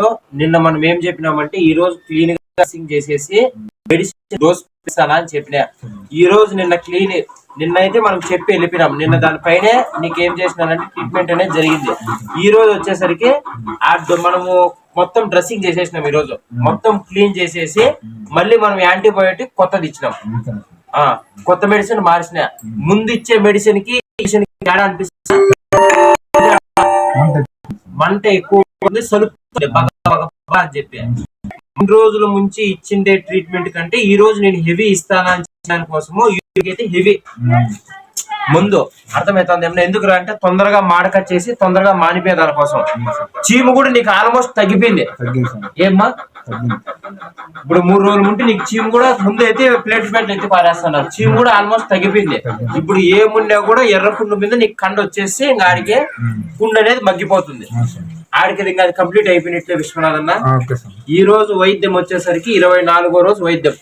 So నిన్న మనం ఏం చెప్పినామంటే ఈ రోజు క్లీన్ గా డ్రెస్సింగ్ చేసేసి మెడిసిన్ డోస్ ఇస్తానా అని చెప్పినా. ఈ రోజు నిన్న అయితే మనం చెప్పి వెళ్ళిపోయినాం. నిన్న దానిపైనే నీకేం చేసినానంటే ట్రీట్మెంట్ అనేది జరిగింది. ఈ రోజు వచ్చేసరికి మనము మొత్తం డ్రెస్సింగ్ చేసేసినాం. ఈ రోజు మొత్తం క్లీన్ చేసేసి మళ్ళీ మనం యాంటీబయోటిక్ కొత్తది ఇచ్చినాం. కొత్త మెడిసిన్ మార్చిన. ముందు ఇచ్చే మెడిసిన్ కి తేడా అనిపిస్తుంది. మంట ఎక్కువ సలుపుతుంది అని చెప్పి 2 రోజుల ముంచి ఇచ్చిండే ట్రీట్మెంట్ కంటే ఈ రోజు నేను హెవీ ఇస్తానని దాని కోసము అయితే హెవీ ముందు అర్థమవుతుంది ఏమన్నా. ఎందుకు అంటే తొందరగా మాడక చేసి తొందరగా మానిపోయే దానికోసం. చీము కూడా నీకు ఆల్మోస్ట్ తగ్గిపోయింది ఏమ్మా. ఇప్పుడు 3 రోజుల ముందు నీకు చీము కూడా ముందు అయితే ప్లేట్మెంట్ అయితే పారేస్తున్నారు. చీము కూడా ఆల్మోస్ట్ తగ్గిపోయింది. ఇప్పుడు ఏముండే కూడా ఎర్ర పుండు మీద నీకు కండ వచ్చేసి ఇంకా ఆడికి పుండు అనేది మగ్గిపోతుంది. ఆడికి ఇంకా అది కంప్లీట్ అయిపోయినట్లే విశ్వనాథ్ అన్న. ఈ రోజు వైద్యం వచ్చేసరికి 24వ రోజు వైద్యం.